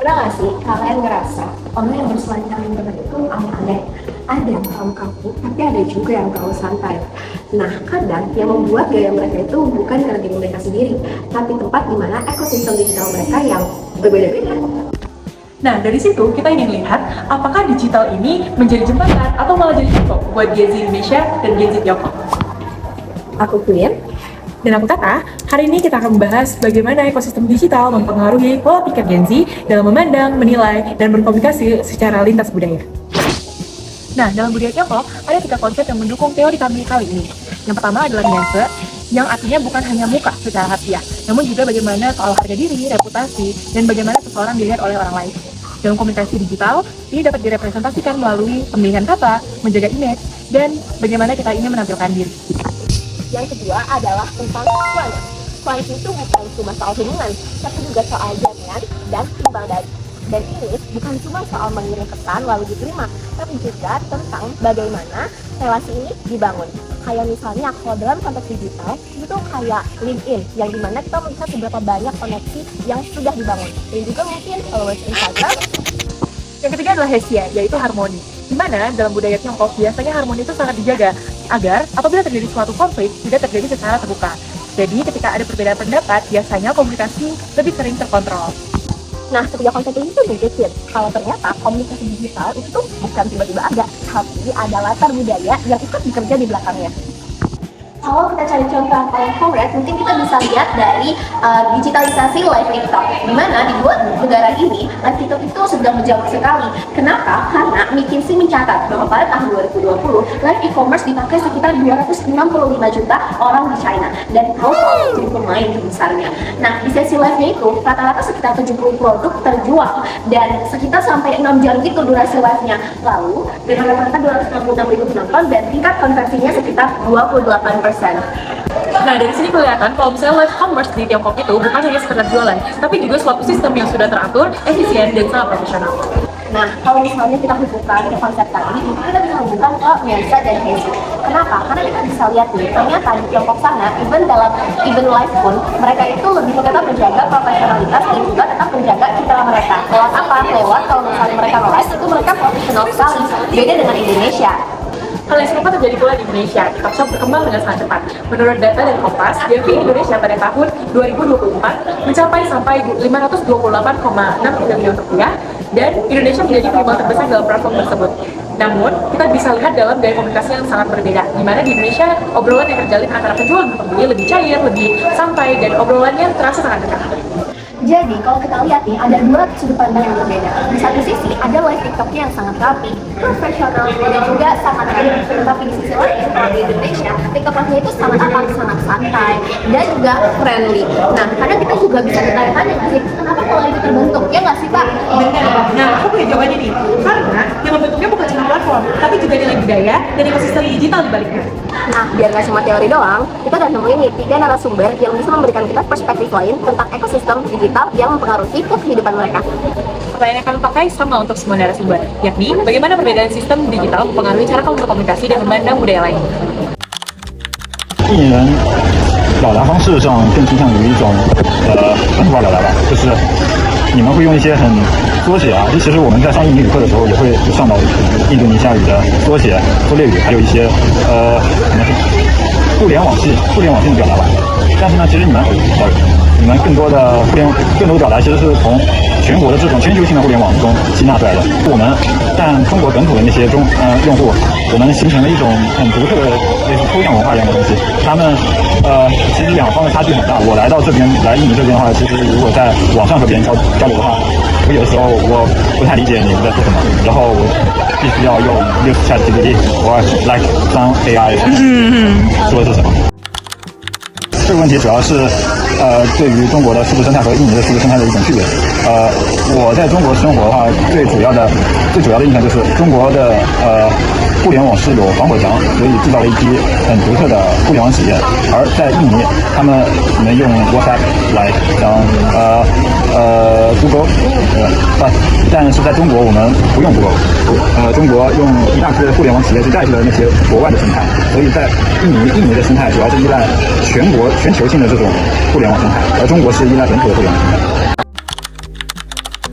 Pernah nggak sih kalian ngerasa orang yang berselancar di internet itu aneh-aneh? Ada yang terlalu kaku, tapi ada juga yang terlalu santai. Nah, kadang yang membuat gaya mereka itu bukan karena diri mereka sendiri, tapi tempat di mana ekosistem digital mereka yang berbeda-beda. Nah, dari situ kita ingin lihat apakah digital ini menjadi jembatan atau malah jadi contoh buat Gen Z Indonesia dan Gen Z Tiongkok. Aku Queen. Dan aku Tata, hari ini kita akan membahas bagaimana ekosistem digital mempengaruhi pola pikir Gen Z dalam memandang, menilai, dan berkomunikasi secara lintas budaya. Nah, dalam budaya Tiongkok, ada 3 konsep yang mendukung teori kami kali ini. Yang pertama adalah Nianse, yang artinya bukan hanya muka secara harfiah, namun juga bagaimana soal harga diri, reputasi, dan bagaimana seseorang dilihat oleh orang lain. Dalam komunikasi digital, ini dapat direpresentasikan melalui pemilihan kata, menjaga image, dan bagaimana kita ingin menampilkan diri. Yang kedua adalah tentang science. Science itu bukan cuma soal hubungan, tapi juga soal jaminan dan timbal balik. Dan ini bukan cuma soal mengirim pesan lalu diterima, tapi juga tentang bagaimana relasi ini dibangun. Kayak misalnya kalau dalam konteks digital, itu kayak LinkedIn, yang dimana kita melihat seberapa banyak koneksi yang sudah dibangun. Dan juga mungkin followers Instagram. Yang ketiga adalah Hesia, yaitu harmoni. Di mana dalam budaya Tiongkok biasanya harmoni itu sangat dijaga agar apabila terjadi suatu konflik tidak terjadi secara terbuka. Jadi ketika ada perbedaan pendapat, biasanya komunikasi lebih sering terkontrol. Nah, ketiga konsep ini tuh nunjukin kalau ternyata komunikasi digital itu tuh bukan tiba-tiba ada, tapi ada latar budaya yang ikut bekerja di belakangnya. Kalau kita cari contoh yang paling konkret, mungkin kita bisa lihat dari digitalisasi live TikTok, di mana di dua negara ini live TikTok itu sedang menjamur sekali. Kenapa? Karena McKinsey mencatat bahwa pada tahun 2020 live e-commerce dipakai sekitar 265 juta orang di China, dan household jadi pemain terbesarnya. Nah, di sesi live-nya itu rata-rata sekitar 70 produk terjual dan sekitar sampai 6 jam gitu durasi live-nya. Lalu dengan rata-rata 266 ribu penonton dan tingkat konversinya sekitar 28%. Nah, dari sini kelihatan kalau misalnya live commerce di Tiongkok itu bukan hanya sekedar jualan, tapi juga suatu sistem yang sudah teratur, efisien, dan sangat profesional. Nah, kalau misalnya kita hubungkan ke konsep tadi, mungkin kita bisa hubungkan ke Nianse dan Hesia. Kenapa? Karena kita bisa lihat nih, ternyata di Tiongkok sana, even dalam event live pun, mereka itu lebih tetap menjaga profesionalitas dan juga tetap menjaga citra mereka. Lewat apa? Lewat kalau misalnya mereka nge-live, itu mereka profesional sekali. Beda dengan Indonesia. Hal yang serupa terjadi pula di Indonesia. TikTok Shop berkembang dengan sangat cepat. Menurut data dari Kompas, GMV Indonesia pada tahun 2024 mencapai sampai 528,6 triliun rupiah, dan Indonesia menjadi penyumbang terbesar dalam platform tersebut. Namun, kita bisa lihat dalam gaya komunikasi yang sangat berbeda, di mana di Indonesia obrolan yang terjalin antara penjual dan pembeli lebih cair, lebih santai, dan obrolannya terasa sangat dekat. Jadi, kalau kita lihat nih, ada dua sudut pandang yang berbeda. Di satu sisi, ada live TikToknya yang sangat rapi, profesional, dan juga sangat keren. Tetapi di sisi lain, kalau di Indonesia, TikTok live-nya itu sangat apa? Sangat santai, dan juga friendly. Nah, kadang kita juga bisa bertanya-tanya sih, kenapa pola itu terbentuk? Ya nggak sih, Pak? Benar. Nah, aku punya jawabannya nih. Karena yang membentuknya bukan cuma platform, tapi juga nilai budaya dan ekosistem digital di baliknya. Nah, biar nggak cuma teori doang, kita udah nemuin nih 3 narasumber yang bisa memberikan kita perspektif lain tentang ekosistem digital yang mempengaruhi ke kehidupan mereka. Pertanyaan yang kami pakai sama untuk semua narasumber, yakni bagaimana perbedaan sistem digital mempengaruhi cara kamu berkomunikasi dan memandang budaya lain. 印尼人表达方式上更倾向于一种本土化表达吧，就是你们会用一些很缩写啊，其实我们在上印尼语课的时候也会上到印度尼西亚语的缩写、缩略语，还有一些什么互联网性的表达吧。但是呢，其实你们更多的表达其实是从全国的这种全球性的互联网中吸纳出来的。我们但中国本土的那些用户，我们形成了一种很独特的类似抽象文化一样的东西。他们其实两方的差距很大。我来印尼这边的话，其实如果在网上和别人交流的话，我有的时候我不太理解你们在说什么，然后我必须要用ChatGPT 或 like some AI 说的是什么。这个问题主要是对于中国的数字生态和印尼的数字生态的一种区别。我在中国生活的话，最主要的印象就是中国的互联网是有防火墙，所以制造了一批很独特的互联网企业。而在印尼，他们只能用 WhatsApp 来像Google，但是在中国我们不用 Google，中国用一大批的互联网企业去代替了那些国外的生态，所以在印尼的生态主要是依赖全球性的这种互联网生态，而中国是依赖本土的互联网生态。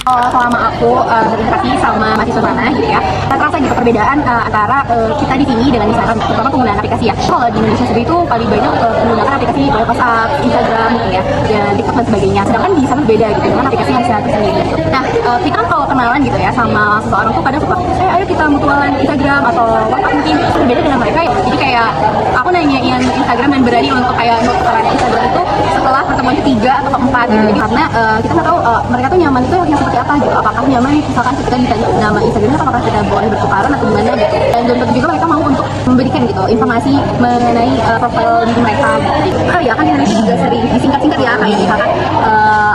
Selama aku berinteraksi sama mahasiswa sana gitu ya, terasa gitu perbedaan antara kita di sini dengan Instagram, terutama penggunaan aplikasi ya. Kalau di Indonesia sendiri itu paling banyak menggunakan aplikasi WhatsApp, Instagram gitu ya, dan TikTok dan sebagainya. Sedangkan di sana beda gitu dengan aplikasi yang saya sendiri. Nah, kita kan kalau kenalan gitu ya sama seseorang tuh kadang suka, ayo kita mutualan Instagram atau WhatsApp mungkin. Berbeda dengan mereka ya. Jadi kayak aku nanyain Instagram dan berani untuk kayak nukeran Instagram itu setelah pertemuan ketiga atau keempat gitu. Jadi karena kita nggak tahu mereka tuh nyaman itu yang seperti apa gitu. Apakah nyaman misalkan kita ditanya nama Instagramnya apakah kita boleh bertukaran atau gimana gitu. Dan belum tentu juga mereka mau untuk memberikan gitu informasi mengenai profil diri mereka gitu. Ya kan Indonesia juga sering disingkat-singkat ya kayak misalkan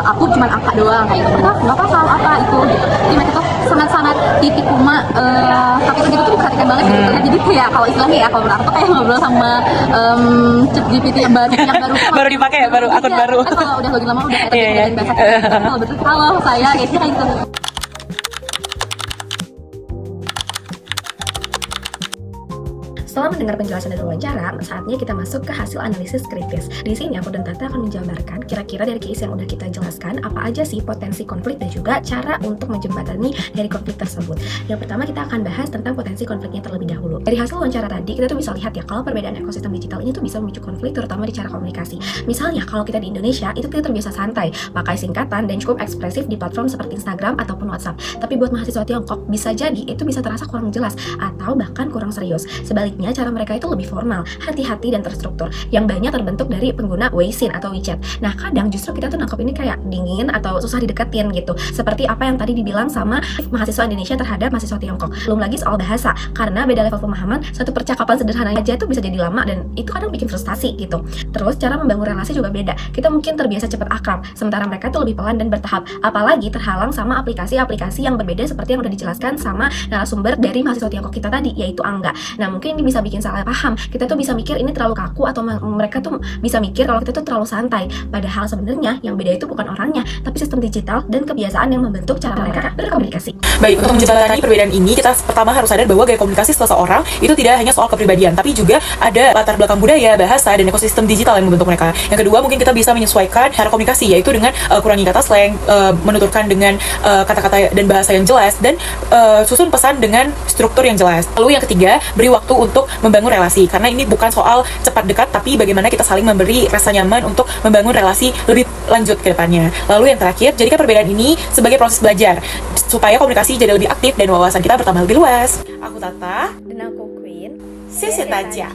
aku cuma angka doang kayak gitu. Nggak apa-apa apa itu gitu. Jadi mereka tuh sangat-sangat titik kuma tapi itu tuh diperhatikan banget gitu. Jadi kayak kalau istilahnya ya kalau menurut aku kayak ngobrol sama ChatGPT yang baru Baru dipakai ya, baru akun baru. Kan kalau udah login lama udah kayak bahasa kalau betul kalau saya kayak gitu. Setelah mendengar penjelasan dan wawancara, saatnya kita masuk ke hasil analisis kritis. Di sini aku dan Tata akan menjabarkan kira-kira dari case yang udah kita jelaskan, apa aja sih potensi konflik dan juga cara untuk menjembatani dari konflik tersebut. Yang pertama kita akan bahas tentang potensi konfliknya terlebih dahulu. Dari hasil wawancara tadi, kita tuh bisa lihat ya kalau perbedaan ekosistem digital ini tuh bisa memicu konflik terutama di cara komunikasi. Misalnya kalau kita di Indonesia, itu kita terbiasa santai, pakai singkatan dan cukup ekspresif di platform seperti Instagram ataupun WhatsApp. Tapi buat mahasiswa Tiongkok, bisa jadi itu bisa terasa kurang jelas atau bahkan kurang serius. Sebaliknya, cara mereka itu lebih formal, hati-hati dan terstruktur, yang banyak terbentuk dari pengguna Weixin atau WeChat. Nah, kadang justru kita tuh nangkep ini kayak dingin atau susah dideketin gitu. Seperti apa yang tadi dibilang sama mahasiswa Indonesia terhadap mahasiswa Tiongkok. Belum lagi soal bahasa, karena beda level pemahaman, satu percakapan sederhana aja tuh bisa jadi lama dan itu kadang bikin frustasi gitu. Terus, cara membangun relasi juga beda. Kita mungkin terbiasa cepat akrab, sementara mereka tuh lebih pelan dan bertahap. Apalagi terhalang sama aplikasi-aplikasi yang berbeda seperti yang udah dijelaskan sama narasumber dari mahasiswa Tiongkok kita tadi, yaitu Angga. Nah, mungkin ini bisa bikin salah paham. Kita tuh bisa mikir ini terlalu kaku atau mereka tuh bisa mikir kalau kita tuh terlalu santai. Padahal sebenarnya yang beda itu bukan orangnya, tapi sistem digital dan kebiasaan yang membentuk cara mereka berkomunikasi. Baik, untuk menjembatani perbedaan ini, kita pertama harus sadar bahwa gaya komunikasi seseorang itu tidak hanya soal kepribadian, tapi juga ada latar belakang budaya, bahasa, dan ekosistem digital yang membentuk mereka. Yang kedua, mungkin kita bisa menyesuaikan cara komunikasi, yaitu dengan kurangi kata slang, menuturkan dengan kata-kata dan bahasa yang jelas, dan susun pesan dengan struktur yang jelas. Lalu yang ketiga, beri waktu untuk membangun relasi, karena ini bukan soal cepat dekat, tapi bagaimana kita saling memberi rasa nyaman untuk membangun relasi lebih lanjut ke depannya. Lalu yang terakhir, jadikan perbedaan ini sebagai proses belajar, supaya komunikasi jadi lebih aktif dan wawasan kita bertambah lebih luas. Aku Tata. Dan aku Queen. Sisi Taja.